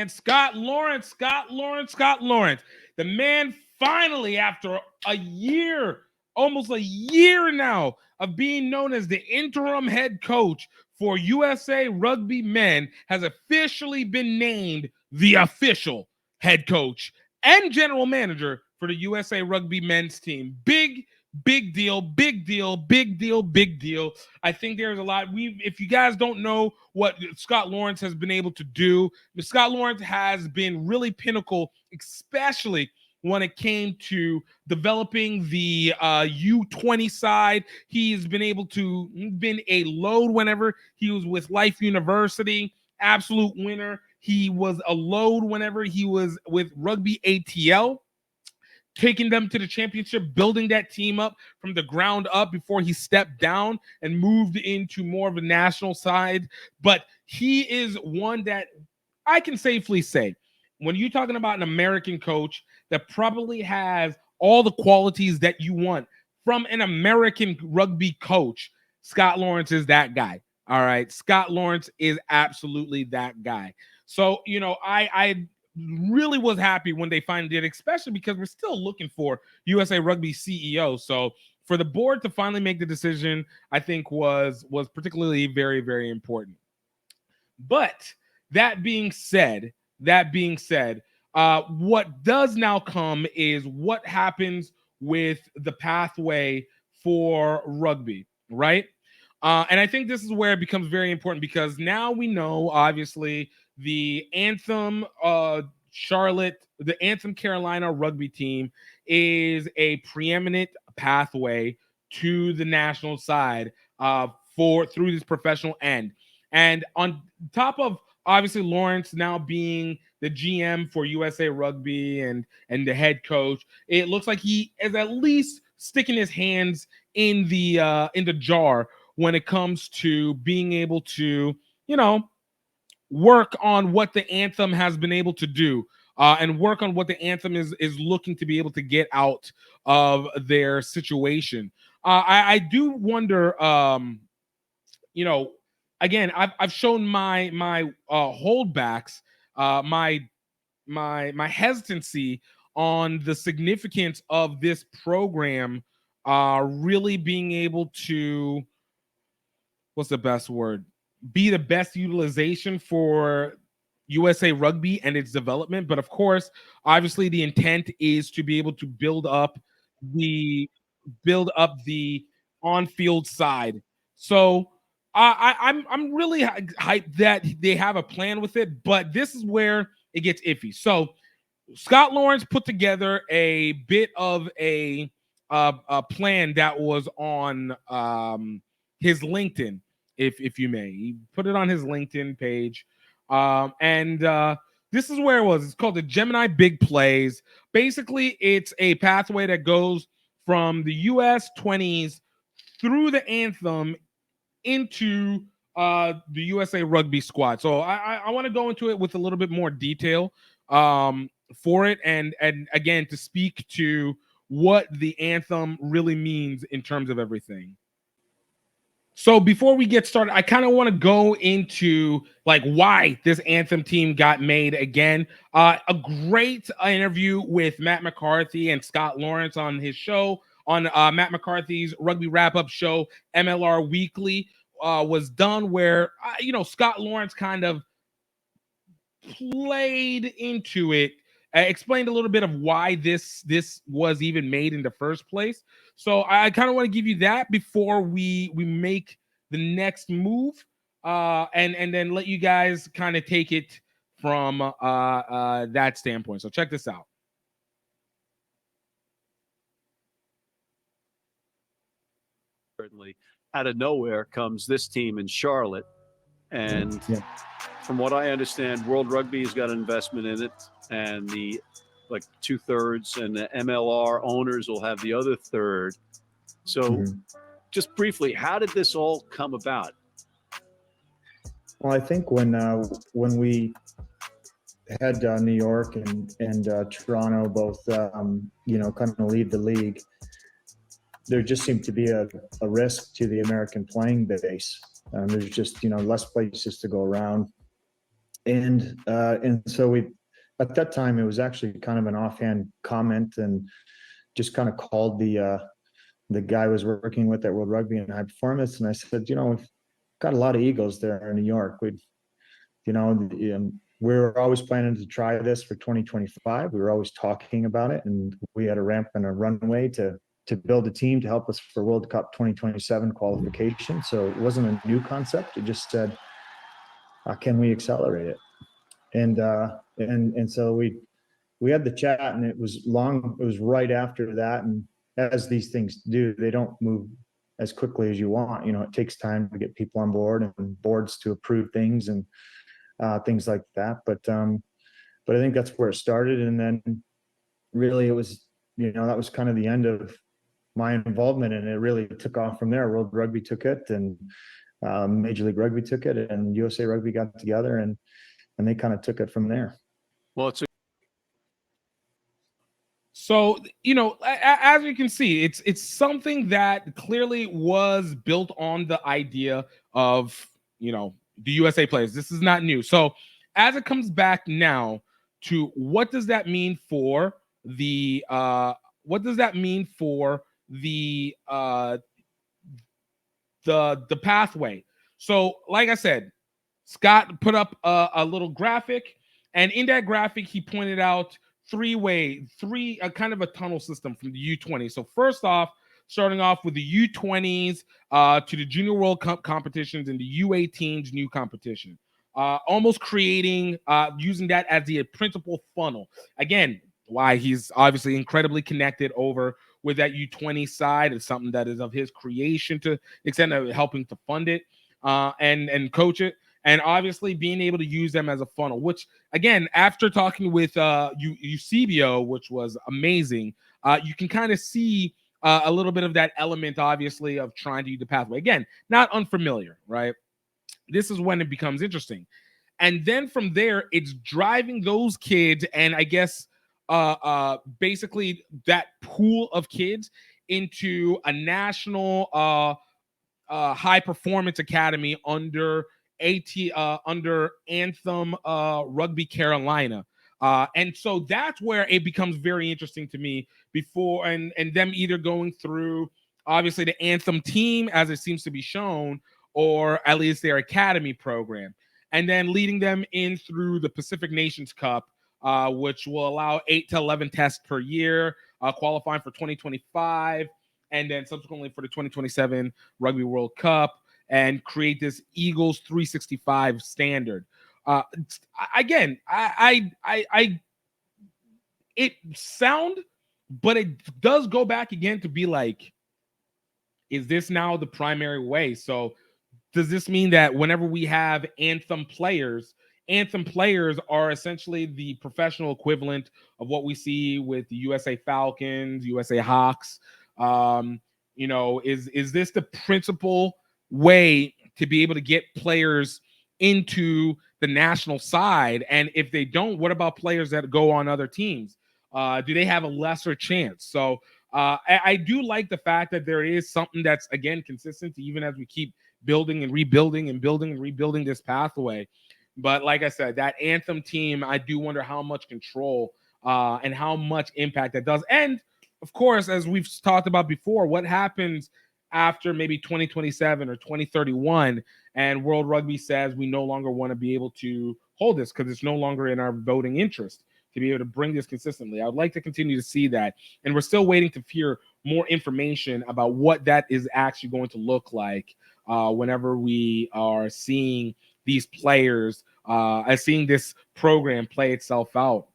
man, Scott Lawrence. The man finally, after a year, almost a year now, of being known as the interim head coach for USA Rugby Men, has officially been named the official head coach and general manager for the USA Rugby Men's team. Big deal. I think there's a lot. If you guys don't know what Scott Lawrence has been able to do, Scott Lawrence has been really pinnacle, especially when it came to developing the U20 side. He's been able to been a load whenever he was with Life University, absolute winner. He was a load whenever he was with Rugby ATL, taking them to the championship, building that team up from the ground up before he stepped down and moved into more of a national side. But he is one that I can safely say, when you're talking about an American coach that probably has all the qualities that you want from an American rugby coach, Scott Lawrence is that guy. All right. Scott Lawrence is absolutely that guy. So, I really was happy when they finally did, especially because we're still looking for USA Rugby CEO. So for the board to finally make the decision, I think was particularly very, very important. But that being said, what does now come is what happens with the pathway for rugby, right? And I think this is where it becomes very important, because now we know, obviously, the Anthem the Anthem Carolina rugby team is a preeminent pathway to the national side through this professional end. And on top of, obviously, Lawrence now being the GM for USA Rugby and the head coach, it looks like he is at least sticking his hands in the jar when it comes to being able to, work on what the Anthem has been able to do, and work on what the Anthem is looking to be able to get out of their situation. I do wonder, again, I've shown my holdbacks, my hesitancy on the significance of this program really being able to, what's the best word, be the best utilization for USA Rugby and its development. But of course, obviously, the intent is to be able to build up the on-field side. So I'm really hyped that they have a plan with it, but this is where it gets iffy. So Scott Lawrence put together a bit of a plan that was on his LinkedIn, if you may. He put it on his LinkedIn page. And this is where it was. It's called the Gemini Big Plays. Basically, it's a pathway that goes from the US 20s through the Anthem into the USA Rugby squad. So I want to go into it with a little bit more detail for it, and again, to speak to what the Anthem really means in terms of everything. So before we get started, I kind of want to go into like why this Anthem team got made again. A great interview with Matt McCarthy and Scott Lawrence on his show, on Matt McCarthy's Rugby Wrap-Up show, MLR Weekly, was done, where Scott Lawrence kind of played into it, explained a little bit of why this was even made in the first place. So I kind of want to give you that before we make the next move, and then let you guys kind of take it from that standpoint. So check this out. Certainly, out of nowhere comes this team in Charlotte, and from what I understand, World Rugby has got an investment in it, and the 2/3, and the MLR owners will have the other third. So just briefly, how did this all come about? Well, I think when we had New York and Toronto both, kind of leave the league, there just seemed to be a risk to the American playing base. There's just, less places to go around. And so we, at that time, it was actually kind of an offhand comment, and just kind of called the guy I was working with at World Rugby and High Performance, and I said, we've got a lot of egos there in New York. We were always planning to try this for 2025. We were always talking about it, and we had a ramp and a runway to build a team to help us for World Cup 2027 qualification. So it wasn't a new concept. It just said, can we accelerate it? And so we had the chat, and it was right after that. And as these things do, they don't move as quickly as you want. It takes time to get people on board and boards to approve things and things like that. But I think that's where it started. And then really it was, that was kind of the end of my involvement, and it really took off from there. World Rugby took it, and Major League Rugby took it, and USA Rugby got together, and they kind of took it from there. Well, so, as you can see, it's something that clearly was built on the idea of, the USA players. This is not new. So as it comes back now to what does that mean for the the pathway? So like I said, Scott put up a little graphic, and in that graphic he pointed out kind of a tunnel system from the U20. So first off, starting off with the U20s to the Junior World Cup competitions and the U18s new competition, almost creating, using that as the principal funnel. Again, why he's obviously incredibly connected over with that U20 side. It's something that is of his creation to the extent of helping to fund it and coach it. And obviously being able to use them as a funnel, which, again, after talking with Eusebio, which was amazing, you can kind of see a little bit of that element, obviously, of trying to use the pathway. Again, not unfamiliar, right? This is when it becomes interesting. And then from there, it's driving those kids and I guess basically that pool of kids into a national high performance academy under Anthem Rugby Carolina. And so that's where it becomes very interesting to me before and them either going through obviously the Anthem team as it seems to be shown, or at least their academy program, and then leading them in through the Pacific Nations Cup, which will allow 8 to 11 tests per year, qualifying for 2025, and then subsequently for the 2027 Rugby World Cup, and create this Eagles 365 standard. Again, it sound, but it does go back again to be like, is this now the primary way? So does this mean that whenever we have Anthem players are essentially the professional equivalent of what we see with the USA Falcons, USA Hawks? Is this the principal way to be able to get players into the national side? And if they don't, what about players that go on other teams? Do they have a lesser chance? So I do like the fact that there is something that's, again, consistent even as we keep building and rebuilding and building and rebuilding this pathway. But like I said, that Anthem team, I do wonder how much control and how much impact that does. And of course, as we've talked about before, what happens after maybe 2027 or 2031 and World Rugby says we no longer want to be able to hold this because it's no longer in our voting interest to be able to bring this consistently. I would like to continue to see that. And we're still waiting to hear more information about what that is actually going to look like whenever we are seeing these players, seeing this program play itself out.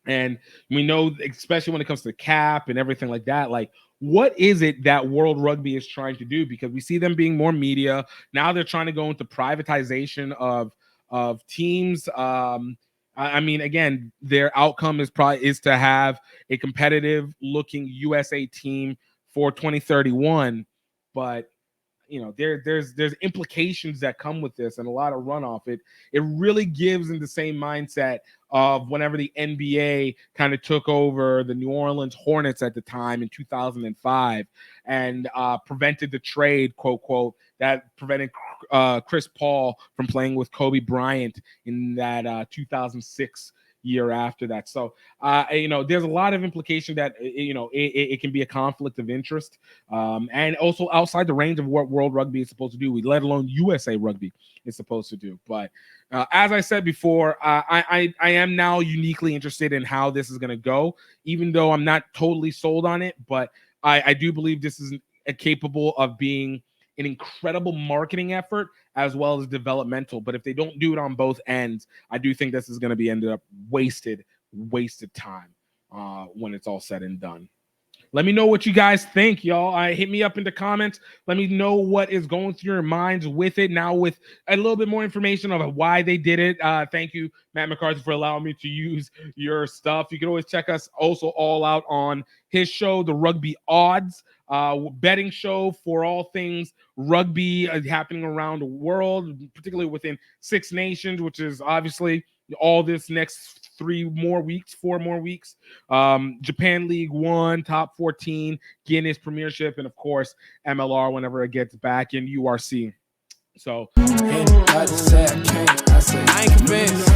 And we know, especially when it comes to cap and everything like that, like, what is it that World Rugby is trying to do? Because we see them being more media. Now they're trying to go into privatization of teams. I mean, again, their outcome is to have a competitive looking USA team for 2031. But there's implications that come with this and a lot of runoff. It really gives in the same mindset of whenever the NBA kind of took over the New Orleans Hornets at the time in 2005 and prevented the trade, quote, that prevented Chris Paul from playing with Kobe Bryant in that 2006 year after that. So, there's a lot of implication that, it can be a conflict of interest, and also outside the range of what World Rugby is supposed to do, let alone USA Rugby is supposed to do. But as I said before, I am now uniquely interested in how this is going to go, even though I'm not totally sold on it. But I do believe this is capable of being an incredible marketing effort as well as developmental. But if they don't do it on both ends, I do think this is going to be ended up wasted time when it's all said and done. Let me know what you guys think, y'all. Hit me up in the comments. Let me know what is going through your minds with it now, with a little bit more information on why they did it. Thank you, Matt McCarthy, for allowing me to use your stuff. You can always check us also all out on his show, The Rugby Odds, betting show for all things rugby happening around the world, particularly within Six Nations, which is obviously all this next 4 more weeks. Japan League One, top 14, Guinness Premiership, and of course MLR whenever it gets back in URC. So I ain't convinced.